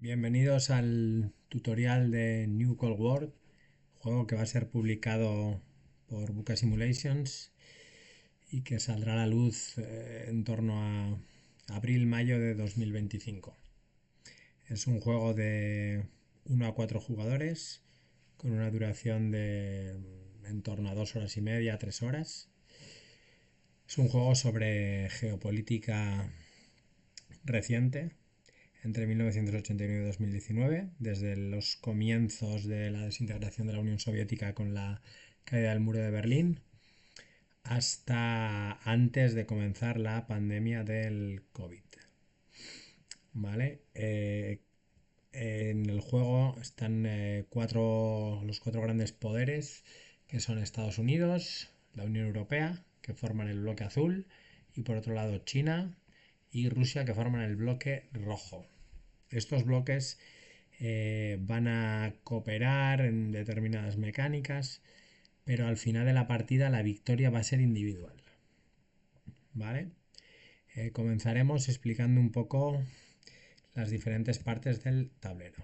Bienvenidos al tutorial de New Cold War, juego que va a ser publicado por Buka Simulations y que saldrá a la luz en torno a abril-mayo de 2025. Es un juego de 1 a 4 jugadores con una duración de en torno a 2 horas y media, 3 horas. Es un juego sobre geopolítica reciente, entre 1989 y 2019, desde los comienzos de la desintegración de la Unión Soviética con la caída del muro de Berlín hasta antes de comenzar la pandemia del COVID. ¿Vale? En el juego están los cuatro grandes poderes, que son Estados Unidos, la Unión Europea, que forman el bloque azul, y por otro lado China y Rusia, que forman el bloque rojo. Estos bloques van a cooperar en determinadas mecánicas, pero al final de la partida la victoria va a ser individual. ¿Vale? Comenzaremos explicando un poco las diferentes partes del tablero.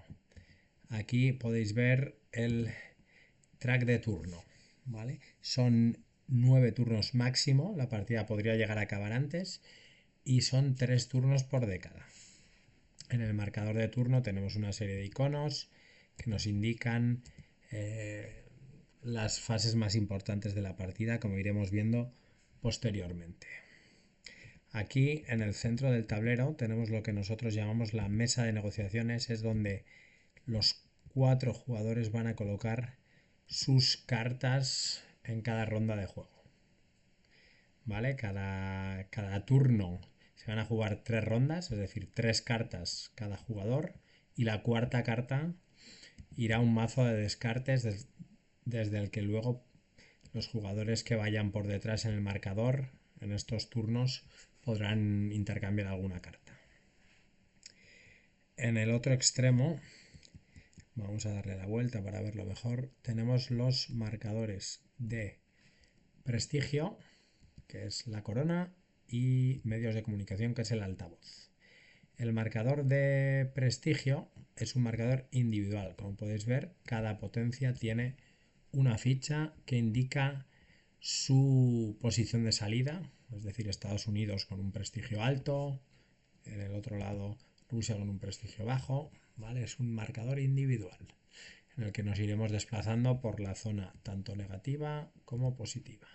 Aquí podéis ver el track de turno. ¿Vale? Son 9 turnos máximo, la partida podría llegar a acabar antes, y son 3 turnos por década. En el marcador de turno tenemos una serie de iconos que nos indican las fases más importantes de la partida, como iremos viendo posteriormente. Aquí en el centro del tablero tenemos lo que nosotros llamamos la mesa de negociaciones, es donde los 4 jugadores van a colocar sus cartas en cada ronda de juego. ¿Vale? Cada turno se van a jugar 3 rondas, es decir, 3 cartas cada jugador, y la cuarta carta irá a un mazo de descartes desde el que luego los jugadores que vayan por detrás en el marcador en estos turnos podrán intercambiar alguna carta. En el otro extremo, vamos a darle la vuelta para verlo mejor, tenemos los marcadores de prestigio, que es la corona, y medios de comunicación, que es el altavoz. El marcador de prestigio es un marcador individual. Como podéis ver, cada potencia tiene una ficha que indica su posición de salida, es decir, Estados Unidos con un prestigio alto, en el otro lado Rusia con un prestigio bajo, ¿vale? Es un marcador individual en el que nos iremos desplazando por la zona tanto negativa como positiva.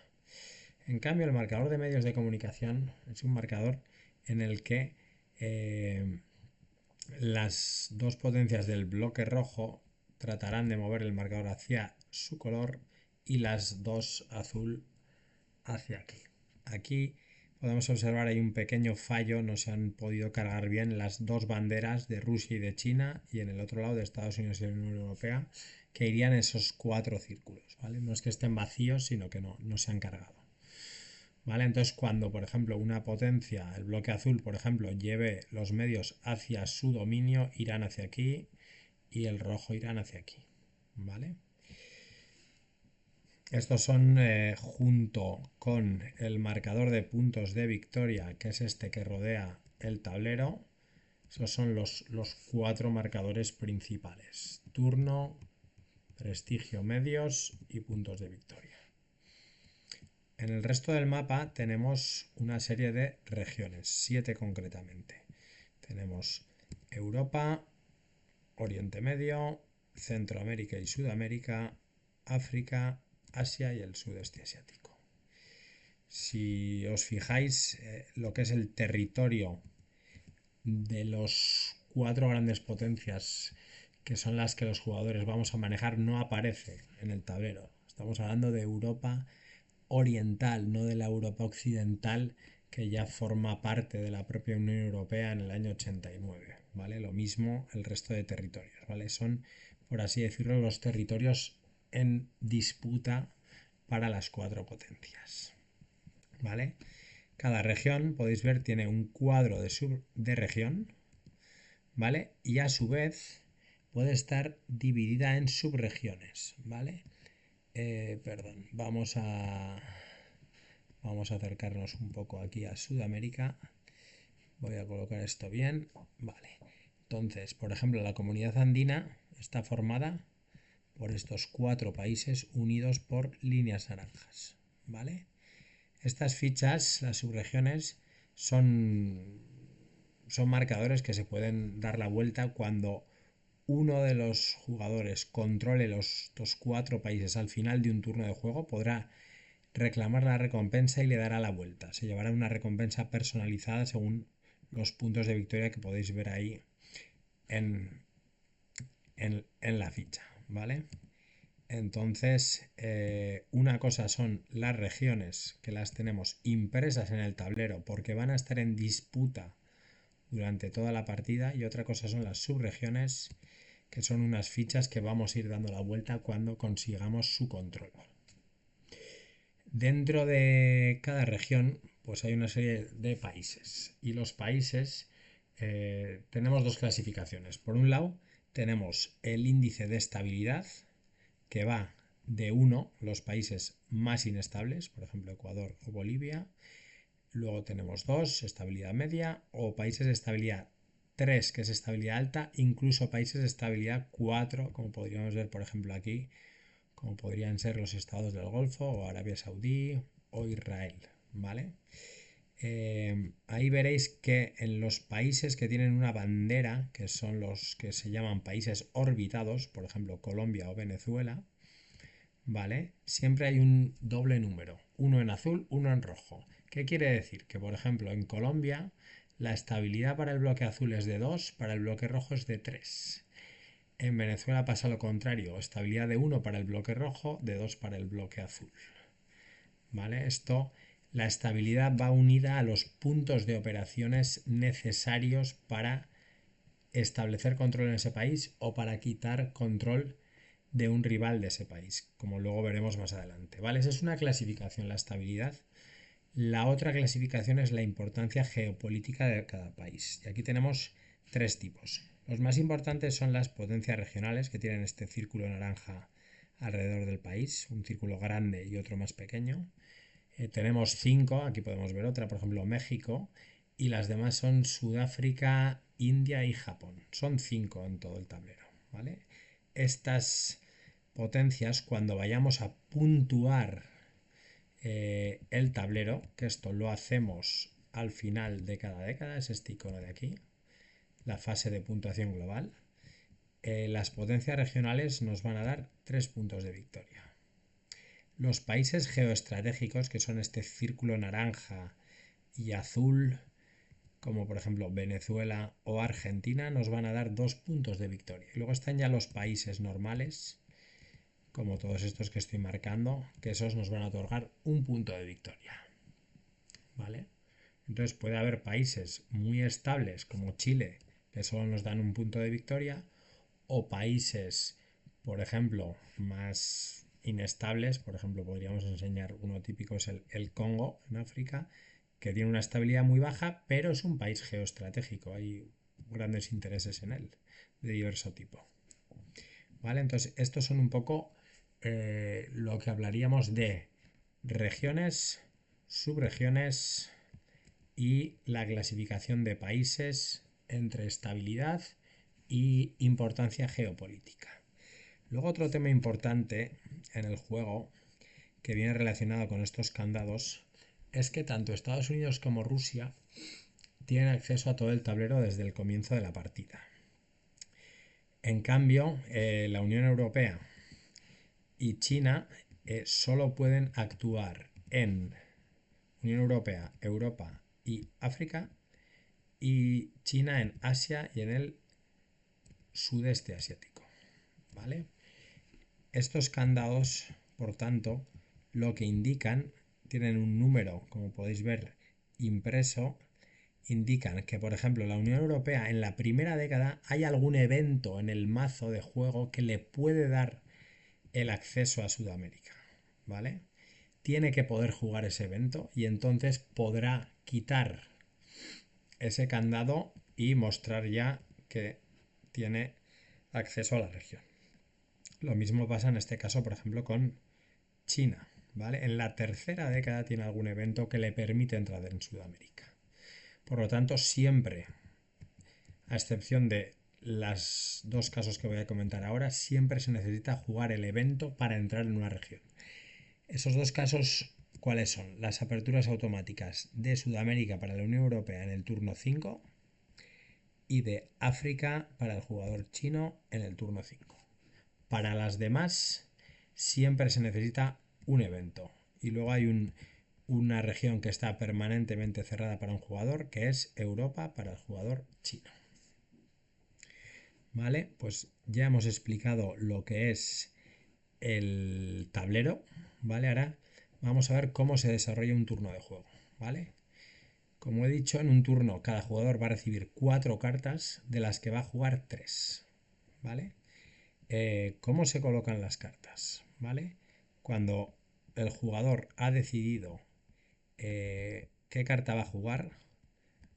En cambio, el marcador de medios de comunicación es un marcador en el que las dos potencias del bloque rojo tratarán de mover el marcador hacia su color y las dos azul hacia aquí. Aquí podemos observar hay un pequeño fallo, no se han podido cargar bien las dos banderas de Rusia y de China, y en el otro lado de Estados Unidos y la Unión Europea, que irían esos 4 círculos, ¿vale? No es que estén vacíos, sino que no se han cargado. ¿Vale? Entonces, cuando, por ejemplo, una potencia, el bloque azul, por ejemplo, lleve los medios hacia su dominio, irán hacia aquí, y el rojo irán hacia aquí. ¿Vale? Estos son, junto con el marcador de puntos de victoria, que es este que rodea el tablero, esos son los 4 marcadores principales: turno, prestigio, medios y puntos de victoria. En el resto del mapa tenemos una serie de regiones, 7 concretamente. Tenemos Europa, Oriente Medio, Centroamérica y Sudamérica, África, Asia y el sudeste asiático. Si os fijáis, lo que es el territorio de los 4 grandes potencias, que son las que los jugadores vamos a manejar, no aparece en el tablero. Estamos hablando de Europa oriental, no de la Europa occidental, que ya forma parte de la propia Unión Europea en el año 89, ¿vale? Lo mismo el resto de territorios, ¿vale? Son, por así decirlo, los territorios en disputa para las 4 potencias, ¿vale? Cada región, podéis ver, tiene un cuadro de región, ¿vale? Y a su vez puede estar dividida en subregiones, ¿vale? Perdón, vamos a acercarnos un poco aquí a Sudamérica. Voy a colocar esto bien. Vale. Entonces, por ejemplo, la comunidad andina está formada por estos 4 países unidos por líneas naranjas, ¿vale? Estas fichas, las subregiones, son, son marcadores que se pueden dar la vuelta cuando uno de los jugadores controle estos 4 países al final de un turno de juego, podrá reclamar la recompensa y le dará la vuelta. Se llevará una recompensa personalizada según los puntos de victoria que podéis ver ahí en, en la ficha, ¿vale? Entonces, una cosa son las regiones que las tenemos impresas en el tablero porque van a estar en disputa durante toda la partida, y otra cosa son las subregiones, que son unas fichas que vamos a ir dando la vuelta cuando consigamos su control. Dentro de cada región pues hay una serie de países, y los países tenemos dos clasificaciones. Por un lado tenemos el índice de estabilidad, que va de 1, los países más inestables, por ejemplo Ecuador o Bolivia. Luego tenemos 2, estabilidad media, o países de estabilidad 3, que es estabilidad alta, incluso países de estabilidad 4, como podríamos ver por ejemplo aquí, como podrían ser los estados del Golfo o Arabia Saudí o Israel, ¿vale? Ahí veréis que en los países que tienen una bandera, que son los que se llaman países orbitados, por ejemplo Colombia o Venezuela, ¿vale? Siempre hay un doble número, uno en azul, uno en rojo. ¿Qué quiere decir? Que por ejemplo en Colombia la estabilidad para el bloque azul es de 2, para el bloque rojo es de 3. En Venezuela pasa lo contrario, estabilidad de 1 para el bloque rojo, de 2 para el bloque azul. ¿Vale? La estabilidad va unida a los puntos de operaciones necesarios para establecer control en ese país o para quitar control de un rival de ese país, como luego veremos más adelante. ¿Vale? Esa es una clasificación, la estabilidad. La otra clasificación es la importancia geopolítica de cada país. Y aquí tenemos 3 tipos. Los más importantes son las potencias regionales, que tienen este círculo naranja alrededor del país, un círculo grande y otro más pequeño. Tenemos 5, aquí podemos ver otra, por ejemplo México, y las demás son Sudáfrica, India y Japón. Son 5 en todo el tablero, ¿vale? Estas potencias, cuando vayamos a puntuar el tablero, que esto lo hacemos al final de cada década, es este icono de aquí, la fase de puntuación global, las potencias regionales nos van a dar 3 puntos de victoria. Los países geoestratégicos, que son este círculo naranja y azul, como por ejemplo Venezuela o Argentina, nos van a dar 2 puntos de victoria. Y luego están ya los países normales, como todos estos que estoy marcando, que esos nos van a otorgar un punto de victoria. ¿Vale? Entonces puede haber países muy estables como Chile, que solo nos dan un punto de victoria, o países, por ejemplo, más inestables. Por ejemplo, podríamos enseñar uno típico, es el Congo en África, que tiene una estabilidad muy baja, pero es un país geoestratégico, hay grandes intereses en él, de diverso tipo. ¿Vale? Entonces, estos son un poco lo que hablaríamos de regiones, subregiones y la clasificación de países entre estabilidad y importancia geopolítica. Luego otro tema importante en el juego que viene relacionado con estos candados es que tanto Estados Unidos como Rusia tienen acceso a todo el tablero desde el comienzo de la partida. En cambio, la Unión Europea y China solo pueden actuar en Unión Europea, Europa y África, y China en Asia y en el sudeste asiático. ¿Vale? Estos candados, por tanto, lo que indican, tienen un número, como podéis ver, impreso, indican que, por ejemplo, la Unión Europea en la primera década hay algún evento en el mazo de juego que le puede dar el acceso a Sudamérica, ¿vale? Tiene que poder jugar ese evento y entonces podrá quitar ese candado y mostrar ya que tiene acceso a la región. Lo mismo pasa en este caso, por ejemplo, con China, ¿vale? En la tercera década tiene algún evento que le permite entrar en Sudamérica. Por lo tanto, siempre, a excepción de los dos casos que voy a comentar ahora, siempre se necesita jugar el evento para entrar en una región. Esos dos casos, ¿cuáles son? Las aperturas automáticas de Sudamérica para la Unión Europea en el turno 5 y de África para el jugador chino en el turno 5. Para las demás, siempre se necesita un evento. Y luego hay una región que está permanentemente cerrada para un jugador, que es Europa para el jugador chino. ¿Vale? Pues ya hemos explicado lo que es el tablero, ¿vale? Ahora vamos a ver cómo se desarrolla un turno de juego, ¿vale? Como he dicho, en un turno cada jugador va a recibir 4 cartas, de las que va a jugar 3, ¿vale? ¿Cómo se colocan las cartas? ¿Vale? Cuando el jugador ha decidido qué carta va a jugar,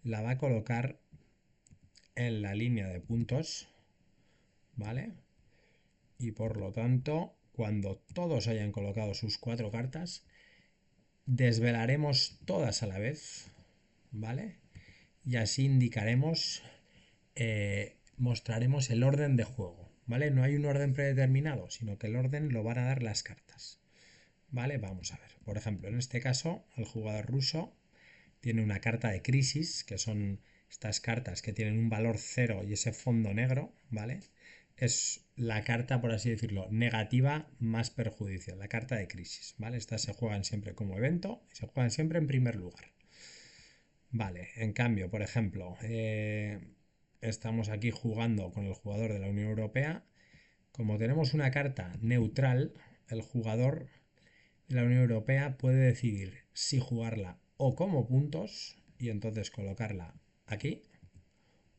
la va a colocar en la línea de puntos, ¿vale? Y por lo tanto, cuando todos hayan colocado sus 4 cartas, desvelaremos todas a la vez, ¿vale? Y así indicaremos, mostraremos el orden de juego, ¿vale? No hay un orden predeterminado, sino que el orden lo van a dar las cartas, ¿vale? Vamos a ver. Por ejemplo, en este caso, el jugador ruso tiene una carta de crisis, que son estas cartas que tienen un valor 0 y ese fondo negro, ¿vale? Es la carta, por así decirlo, negativa más perjudicial, la carta de crisis, ¿vale? Estas se juegan siempre como evento y se juegan siempre en primer lugar. Vale, en cambio, por ejemplo, estamos aquí jugando con el jugador de la Unión Europea. Como tenemos una carta neutral, el jugador de la Unión Europea puede decidir si jugarla o como puntos y entonces colocarla aquí,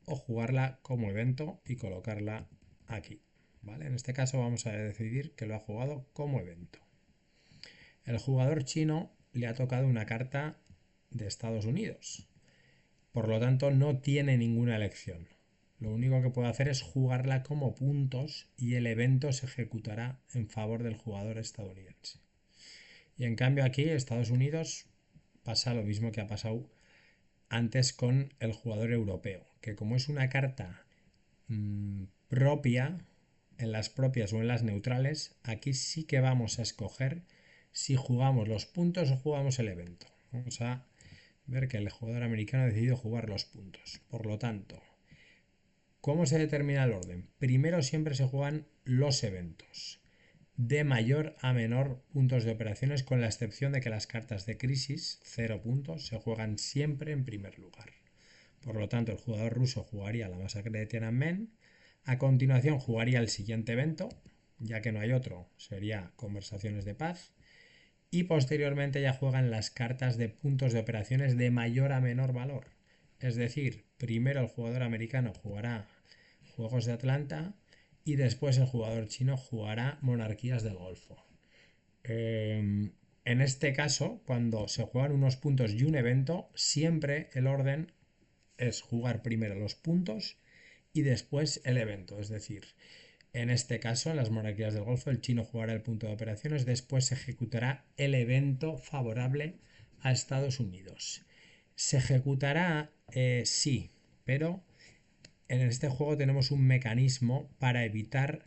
o jugarla como evento y colocarla aquí, ¿vale? En este caso vamos a decidir que lo ha jugado como evento. El jugador chino le ha tocado una carta de Estados Unidos, por lo tanto no tiene ninguna elección. Lo único que puede hacer es jugarla como puntos y el evento se ejecutará en favor del jugador estadounidense. Y en cambio aquí Estados Unidos pasa lo mismo que ha pasado antes con el jugador europeo, que como es una carta propia, en las propias o en las neutrales, aquí sí que vamos a escoger si jugamos los puntos o jugamos el evento. Vamos a ver que el jugador americano ha decidido jugar los puntos. Por lo tanto, ¿cómo se determina el orden? Primero siempre se juegan los eventos, de mayor a menor puntos de operaciones, con la excepción de que las cartas de crisis, 0 puntos, se juegan siempre en primer lugar. Por lo tanto, el jugador ruso jugaría la masacre de Tiananmen. A continuación jugaría el siguiente evento, ya que no hay otro, sería conversaciones de paz. Y posteriormente ya juegan las cartas de puntos de operaciones de mayor a menor valor. Es decir, primero el jugador americano jugará Juegos de Atlanta y después el jugador chino jugará Monarquías del Golfo. En este caso, cuando se juegan unos puntos y un evento, siempre el orden es jugar primero los puntos y después el evento. Es decir, en este caso, en las Monarquías del Golfo, el chino jugará el punto de operaciones, después se ejecutará el evento favorable a Estados Unidos. ¿Se ejecutará? Sí, pero en este juego tenemos un mecanismo para evitar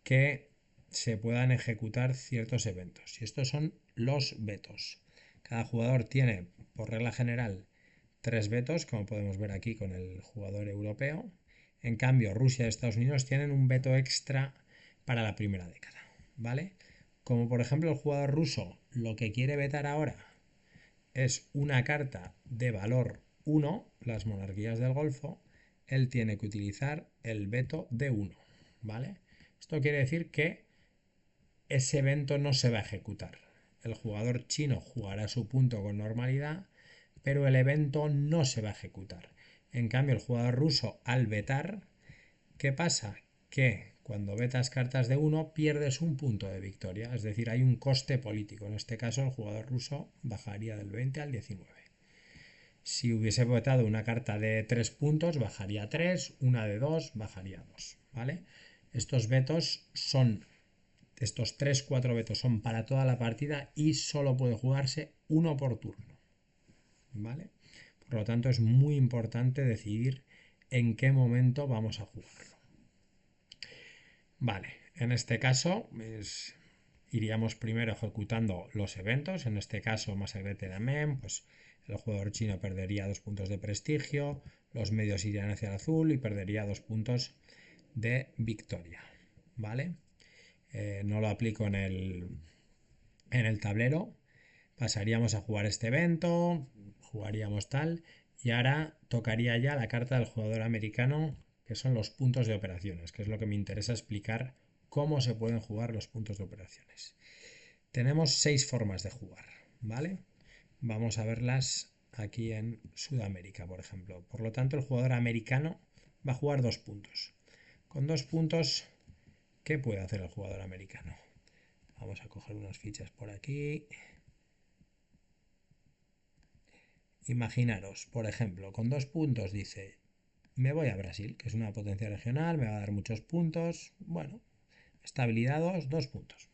que se puedan ejecutar ciertos eventos. Y estos son los vetos. Cada jugador tiene, por regla general, 3 vetos, como podemos ver aquí con el jugador europeo. En cambio, Rusia y Estados Unidos tienen un veto extra para la primera década, ¿vale? Como por ejemplo el jugador ruso lo que quiere vetar ahora es una carta de valor 1, las Monarquías del Golfo, él tiene que utilizar el veto de 1, ¿vale? Esto quiere decir que ese evento no se va a ejecutar. El jugador chino jugará su punto con normalidad, pero el evento no se va a ejecutar. En cambio, el jugador ruso, al vetar, ¿qué pasa? Que cuando vetas cartas de 1 pierdes un punto de victoria, es decir, hay un coste político. En este caso, el jugador ruso bajaría del 20 al 19. Si hubiese vetado una carta de 3 puntos, bajaría a 3, una de 2, bajaría a 2, ¿vale? Estos vetos son, estos 3-4 vetos son para toda la partida y solo puede jugarse uno por turno, ¿vale? Por lo tanto, es muy importante decidir en qué momento vamos a jugarlo. Vale, en este caso iríamos primero ejecutando los eventos. En este caso, Massagrete Damen, pues el jugador chino perdería 2 puntos de prestigio, los medios irían hacia el azul y perdería 2 puntos de victoria. ¿Vale? No lo aplico en el tablero. Pasaríamos a jugar este evento, jugaríamos tal, y ahora tocaría ya la carta del jugador americano, que son los puntos de operaciones, que es lo que me interesa explicar cómo se pueden jugar los puntos de operaciones. Tenemos 6 formas de jugar, ¿vale? Vamos a verlas aquí en Sudamérica, por ejemplo. Por lo tanto, el jugador americano va a jugar 2 puntos. Con 2 puntos, ¿qué puede hacer el jugador americano? Vamos a coger unas fichas por aquí. Imaginaros, por ejemplo, con 2 puntos dice, me voy a Brasil, que es una potencia regional, me va a dar muchos puntos. Bueno, estabilidad 2 puntos.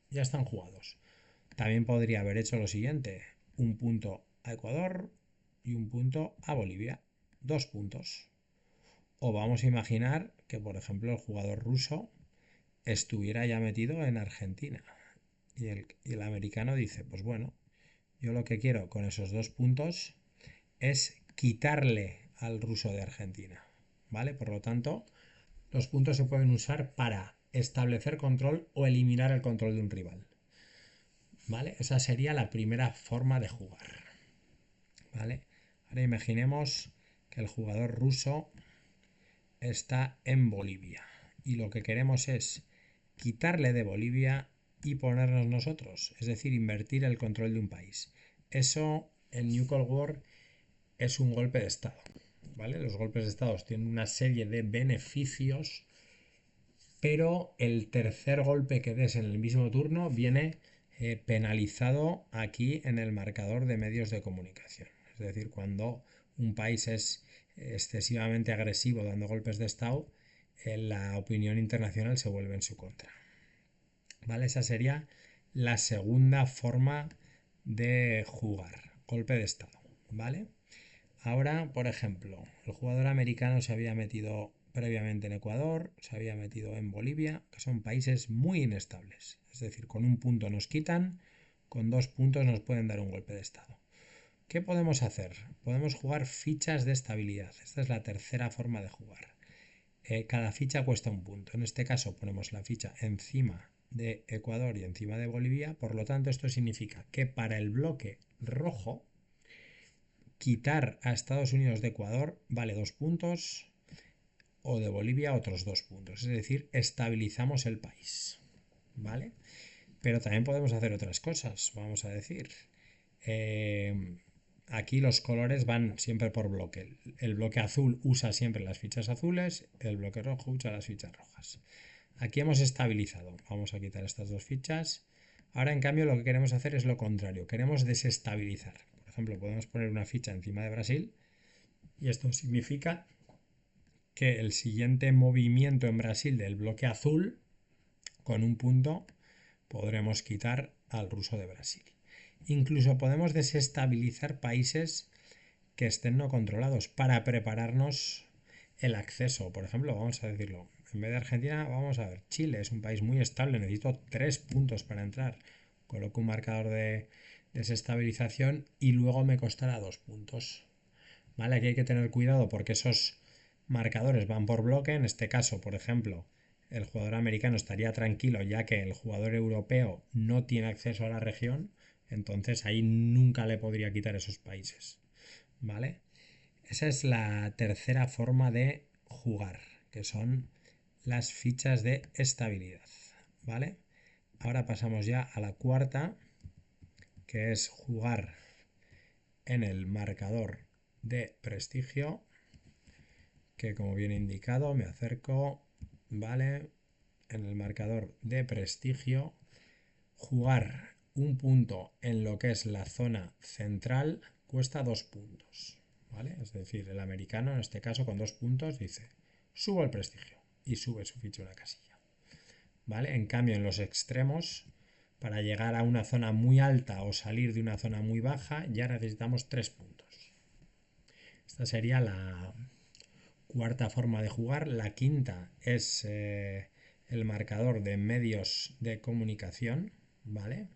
Ya están jugados. También podría haber hecho lo siguiente, un punto a Ecuador y un punto a Bolivia. 2 puntos. O vamos a imaginar que, por ejemplo, el jugador ruso estuviera ya metido en Argentina. Y el americano dice, pues bueno, yo lo que quiero con esos 2 puntos es quitarle al ruso de Argentina. ¿Vale? Por lo tanto, los puntos se pueden usar para establecer control o eliminar el control de un rival. ¿Vale? Esa sería la primera forma de jugar. ¿Vale? Ahora imaginemos que el jugador ruso está en Bolivia y lo que queremos es quitarle de Bolivia y ponernos nosotros, es decir, invertir el control de un país. Eso en New Cold War es un golpe de estado, ¿vale? Los golpes de estado tienen una serie de beneficios, pero el tercer golpe que des en el mismo turno viene penalizado aquí en el marcador de medios de comunicación. Es decir, cuando un país es excesivamente agresivo dando golpes de estado, la opinión internacional se vuelve en su contra. ¿Vale? Esa sería la segunda forma de jugar, golpe de estado, ¿vale? Ahora, por ejemplo, el jugador americano se había metido previamente en Ecuador, se había metido en Bolivia, que son países muy inestables. Es decir, con un punto nos quitan, con 2 puntos nos pueden dar un golpe de estado. ¿Qué podemos hacer? Podemos jugar fichas de estabilidad. Esta es la tercera forma de jugar. Cada ficha cuesta un punto. En este caso ponemos la ficha encima de Ecuador y encima de Bolivia. Por lo tanto, esto significa que para el bloque rojo, quitar a Estados Unidos de Ecuador vale 2 puntos o de Bolivia otros 2 puntos. Es decir, estabilizamos el país. ¿Vale? Pero también podemos hacer otras cosas. Vamos a decir, aquí los colores van siempre por bloque. El bloque azul usa siempre las fichas azules, el bloque rojo usa las fichas rojas. Aquí hemos estabilizado. Vamos a quitar estas 2 fichas. Ahora, en cambio, lo que queremos hacer es lo contrario. Queremos desestabilizar. Por ejemplo, podemos poner una ficha encima de Brasil y esto significa que el siguiente movimiento en Brasil del bloque azul, con un punto, podremos quitar al ruso de Brasil. Incluso podemos desestabilizar países que estén no controlados para prepararnos el acceso. Por ejemplo, vamos a decirlo, en vez de Argentina, vamos a ver, Chile es un país muy estable, necesito 3 puntos para entrar. Coloco un marcador de desestabilización y luego me costará 2 puntos. ¿Vale? Aquí hay que tener cuidado porque esos marcadores van por bloque. En este caso, por ejemplo, el jugador americano estaría tranquilo ya que el jugador europeo no tiene acceso a la región, entonces ahí nunca le podría quitar esos países. ¿Vale? Esa es la tercera forma de jugar, que son las fichas de estabilidad. ¿Vale? Ahora pasamos ya a la cuarta, que es jugar en el marcador de prestigio, que como viene indicado, me acerco, ¿vale? En el marcador de prestigio, jugar un punto en lo que es la zona central cuesta 2 puntos, ¿vale? Es decir, el americano en este caso con 2 puntos dice, subo el prestigio y sube su ficha una casilla, ¿vale? En cambio, en los extremos, para llegar a una zona muy alta o salir de una zona muy baja, ya necesitamos 3 puntos. Esta sería la cuarta forma de jugar. La quinta es el marcador de medios de comunicación, ¿vale?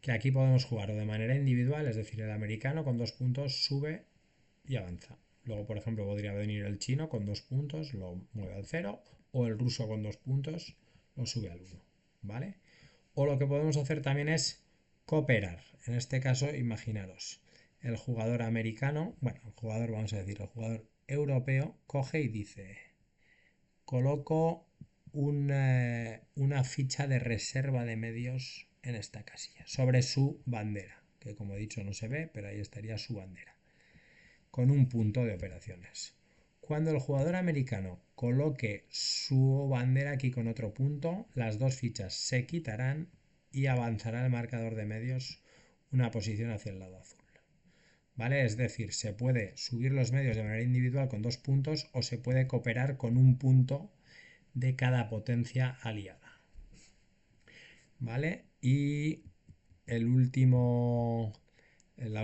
Que aquí podemos jugar de manera individual, es decir, el americano con 2 puntos sube y avanza. Luego, por ejemplo, podría venir el chino con 2 puntos, lo mueve al 0, o el ruso con 2 puntos lo sube al 1, ¿vale? O lo que podemos hacer también es cooperar. En este caso, imaginaros, el jugador americano, bueno, el jugador, vamos a decir, el jugador europeo coge y dice, coloco una ficha de reserva de medios en esta casilla, sobre su bandera, que como he dicho no se ve, pero ahí estaría su bandera, con un punto de operaciones. Cuando el jugador americano coloque su bandera aquí con otro punto, las dos fichas se quitarán y avanzará el marcador de medios una posición hacia el lado azul. ¿Vale? Es decir, se puede subir los medios de manera individual con 2 puntos o se puede cooperar con un punto de cada potencia aliada. ¿Vale? Y la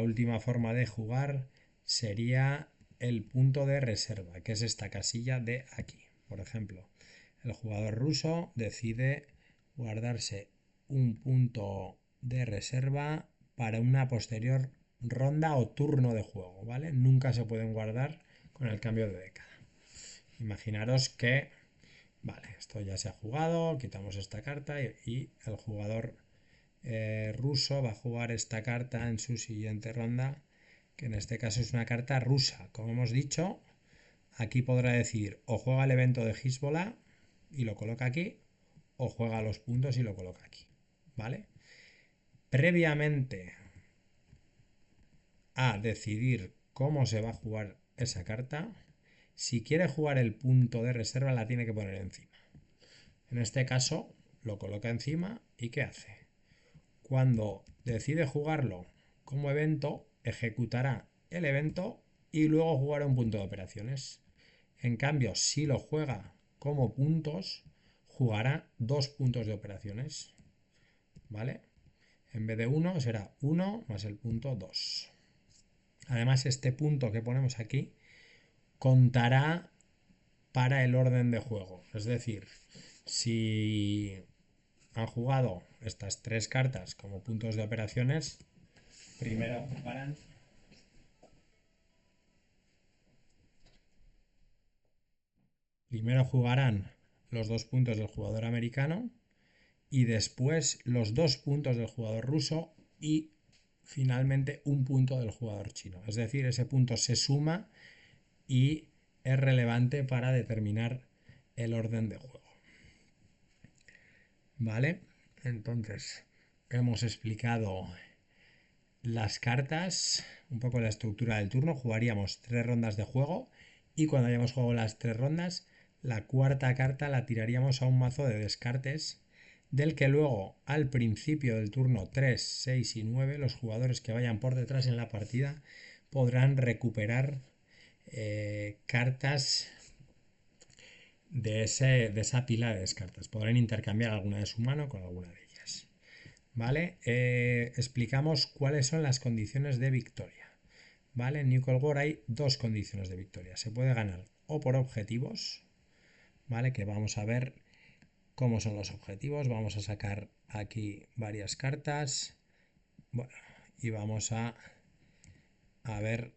última forma de jugar sería el punto de reserva, que es esta casilla de aquí. Por ejemplo, el jugador ruso decide guardarse un punto de reserva para una posterior ronda o turno de juego, ¿vale? Nunca se pueden guardar con el cambio de década. Imaginaros que, vale, esto ya se ha jugado, quitamos esta carta y el jugador ruso va a jugar esta carta en su siguiente ronda, que en este caso es una carta rusa. Como hemos dicho, aquí podrá decir o juega el evento de Hezbollah y lo coloca aquí, o juega los puntos y lo coloca aquí, ¿vale? Previamente a decidir cómo se va a jugar esa carta, si quiere jugar el punto de reserva la tiene que poner encima. En este caso lo coloca encima y ¿qué hace? Cuando decide jugarlo como evento, ejecutará el evento y luego jugará un punto de operaciones. En cambio, si lo juega como puntos, jugará 2 puntos de operaciones. ¿Vale? En vez de 1 será 1 más el punto 2. Además, este punto que ponemos aquí contará para el orden de juego. Es decir, si han jugado estas 3 cartas como puntos de operaciones, primero jugarán los 2 puntos del jugador americano y después los 2 puntos del jugador ruso y finalmente un punto del jugador chino. Es decir, ese punto se suma y es relevante para determinar el orden de juego. ¿Vale? Entonces, hemos explicado las cartas, un poco la estructura del turno. Jugaríamos 3 rondas de juego y cuando hayamos jugado las 3 rondas, la cuarta carta la tiraríamos a un mazo de descartes del que luego al principio del turno 3, 6 y 9 los jugadores que vayan por detrás en la partida podrán recuperar cartas de esa pila de descartes. Podrán intercambiar alguna de su mano con alguna de ellas. ¿Vale? Explicamos cuáles son las condiciones de victoria. ¿Vale? En New Cold War hay 2 condiciones de victoria. Se puede ganar o por objetivos, ¿vale? Que vamos a ver cómo son los objetivos. Vamos a sacar aquí varias cartas. Bueno, y vamos a ver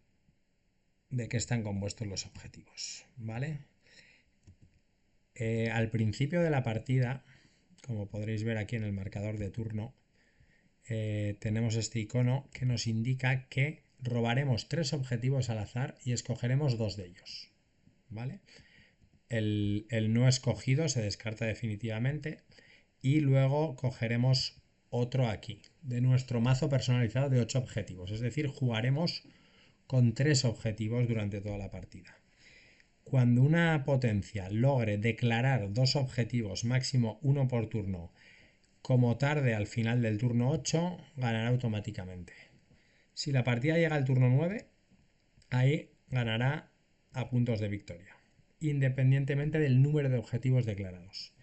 de qué están compuestos los objetivos, ¿vale? Al principio de la partida, como podréis ver aquí en el marcador de turno, tenemos este icono que nos indica que robaremos 3 objetivos al azar y escogeremos 2 de ellos, ¿vale? El no escogido se descarta definitivamente y luego cogeremos otro aquí, de nuestro mazo personalizado de 8 objetivos, es decir, jugaremos con 3 objetivos durante toda la partida. Cuando una potencia logre declarar 2 objetivos, máximo 1 por turno, como tarde al final del turno 8, ganará automáticamente. Si la partida llega al turno 9, ahí ganará a puntos de victoria, independientemente del número de objetivos declarados.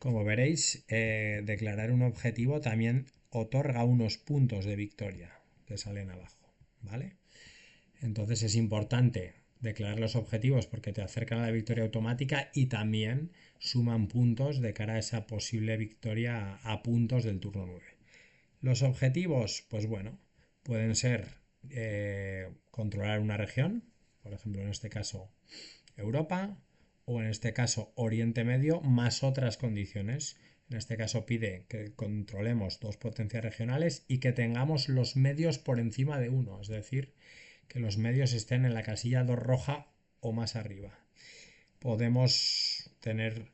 Como veréis, declarar un objetivo también otorga unos puntos de victoria que salen abajo, ¿vale? Entonces es importante declarar los objetivos porque te acercan a la victoria automática y también suman puntos de cara a esa posible victoria a puntos del turno 9. Los objetivos, pues bueno, pueden ser controlar una región, por ejemplo en este caso Europa, o en este caso Oriente Medio, más otras condiciones. En este caso pide que controlemos dos potencias regionales y que tengamos los medios por encima de uno, es decir, que los medios estén en la casilla 2 roja o más arriba. Podemos tener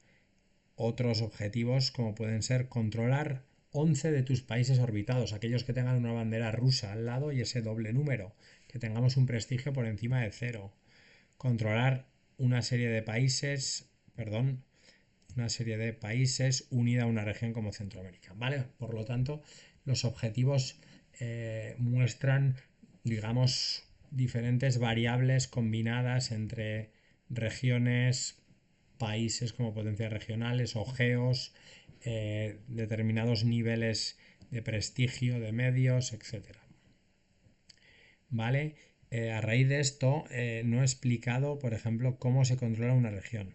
otros objetivos como pueden ser controlar 11 de tus países orbitados, aquellos que tengan una bandera rusa al lado y ese doble número, que tengamos un prestigio por encima de 0. Controlar una serie de países, unida a una región como Centroamérica, ¿vale? Por lo tanto, los objetivos muestran, digamos, diferentes variables combinadas entre regiones, países como potencias regionales o geos, determinados niveles de prestigio, de medios, etcétera. ¿Vale? A raíz de esto, no he explicado, por ejemplo, cómo se controla una región.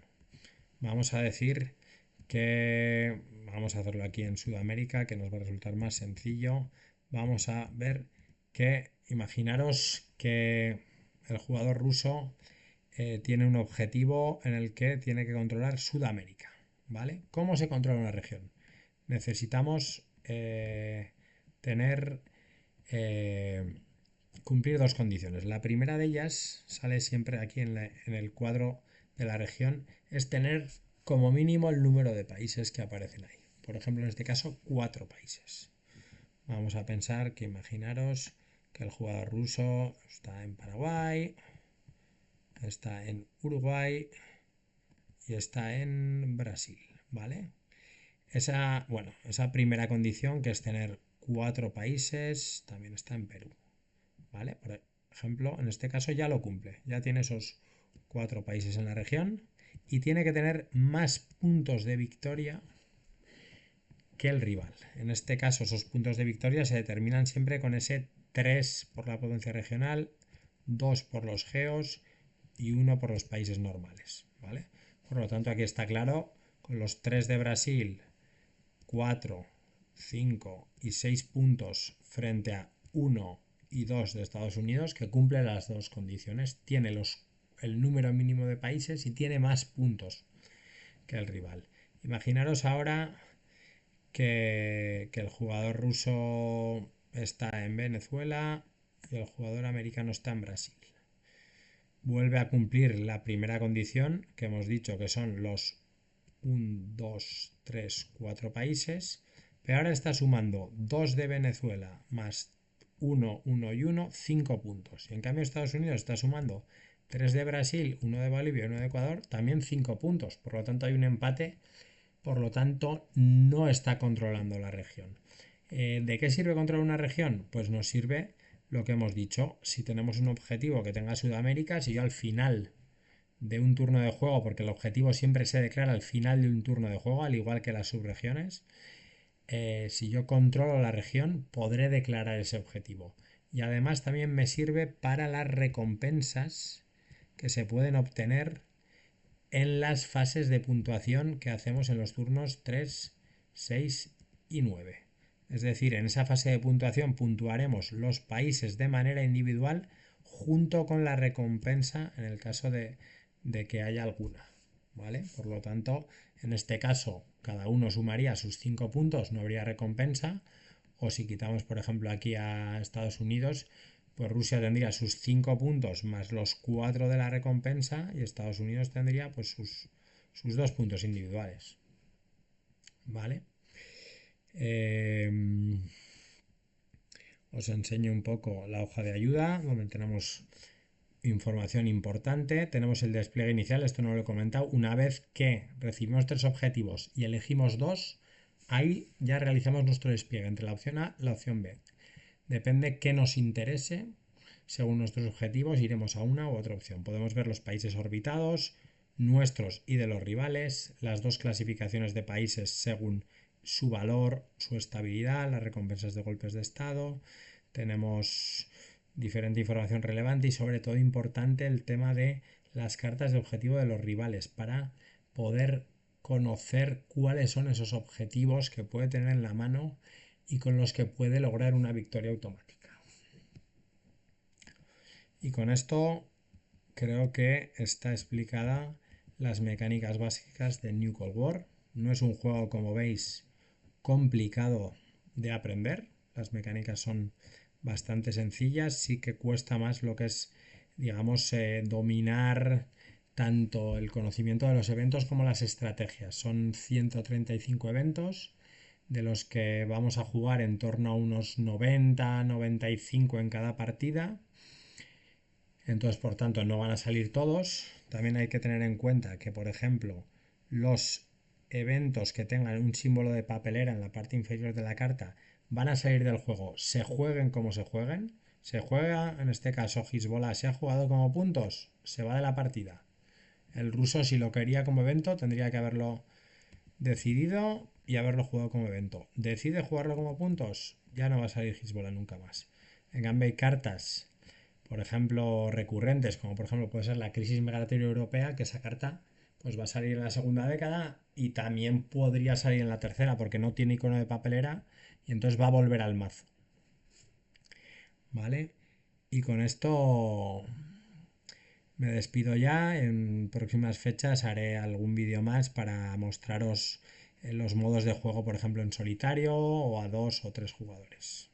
Vamos a decir que vamos a hacerlo aquí en Sudamérica, que nos va a resultar más sencillo. Vamos a ver que imaginaros que el jugador ruso tiene un objetivo en el que tiene que controlar Sudamérica, ¿vale? ¿Cómo se controla una región? Necesitamos tener cumplir dos condiciones. La primera de ellas sale siempre aquí en el cuadro de la región, es tener como mínimo el número de países que aparecen ahí. Por ejemplo, en este caso, 4 países. Vamos a pensar que imaginaros que el jugador ruso está en Paraguay, está en Uruguay y está en Brasil, ¿vale? Esa primera condición, que es tener 4 países, también está en Perú, ¿vale? Por ejemplo, en este caso ya lo cumple, ya tiene esos 4 países en la región y tiene que tener más puntos de victoria que el rival. En este caso, esos puntos de victoria se determinan siempre con ese 3 por la potencia regional, 2 por los geos y 1 por los países normales, ¿vale? Por lo tanto, aquí está claro, con los 3 de Brasil, 4, 5 y 6 puntos frente a 1 y 2 de Estados Unidos, que cumple las dos condiciones, tiene el número mínimo de países y tiene más puntos que el rival. Imaginaros ahora que el jugador ruso está en Venezuela y el jugador americano está en Brasil. Vuelve a cumplir la primera condición que hemos dicho, que son los 1, 2, 3, 4 países, pero ahora está sumando 2 de Venezuela más 1, 1 y 1, 5 puntos. Y en cambio Estados Unidos está sumando 3 de Brasil, 1 de Bolivia y 1 de Ecuador, también 5 puntos. Por lo tanto hay un empate, por lo tanto no está controlando la región. ¿De qué sirve controlar una región? Pues nos sirve lo que hemos dicho. Si tenemos un objetivo que tenga Sudamérica, si yo al final de un turno de juego, porque el objetivo siempre se declara al final de un turno de juego, al igual que las subregiones, si yo controlo la región, podré declarar ese objetivo. Y además también me sirve para las recompensas que se pueden obtener en las fases de puntuación que hacemos en los turnos 3, 6 y 9. Es decir, en esa fase de puntuación puntuaremos los países de manera individual junto con la recompensa en el caso de que haya alguna, ¿vale? Por lo tanto, en este caso, cada uno sumaría sus 5 puntos, no habría recompensa. O si quitamos, por ejemplo, aquí a Estados Unidos, pues Rusia tendría sus 5 puntos más los 4 de la recompensa y Estados Unidos tendría pues sus 2 puntos individuales, ¿vale? Os enseño un poco la hoja de ayuda, donde tenemos información importante. Tenemos el despliegue inicial, esto no lo he comentado. Una vez que recibimos 3 objetivos y elegimos 2, ahí ya realizamos nuestro despliegue entre la opción A y la opción B. Depende qué nos interese. Según nuestros objetivos iremos a una u otra opción. Podemos ver los países orbitados, nuestros y de los rivales, las dos clasificaciones de países según su valor, su estabilidad, las recompensas de golpes de estado. Tenemos diferente información relevante y sobre todo importante el tema de las cartas de objetivo de los rivales para poder conocer cuáles son esos objetivos que puede tener en la mano y con los que puede lograr una victoria automática. Y con esto creo que está explicada las mecánicas básicas de New Cold War. No es un juego, como veis, complicado de aprender. Las mecánicas son bastante sencillas, sí que cuesta más lo que es, digamos, dominar tanto el conocimiento de los eventos como las estrategias. Son 135 eventos, de los que vamos a jugar en torno a unos 90-95 en cada partida. Entonces, por tanto, no van a salir todos. También hay que tener en cuenta que, por ejemplo, los eventos que tengan un símbolo de papelera en la parte inferior de la carta van a salir del juego, se jueguen como se jueguen. Se juega, en este caso, Hezbollah se ha jugado como puntos, se va de la partida. El ruso, si lo quería como evento, tendría que haberlo decidido y haberlo jugado como evento. Decide jugarlo como puntos, ya no va a salir Hezbollah nunca más. En cambio, hay cartas, por ejemplo, recurrentes, como por ejemplo puede ser la crisis migratoria europea, que esa carta pues va a salir en la segunda década y también podría salir en la tercera porque no tiene icono de papelera y entonces va a volver al mazo. ¿Vale? Y con esto me despido ya. En próximas fechas haré algún vídeo más para mostraros los modos de juego, por ejemplo, en solitario o a 2 o 3 jugadores.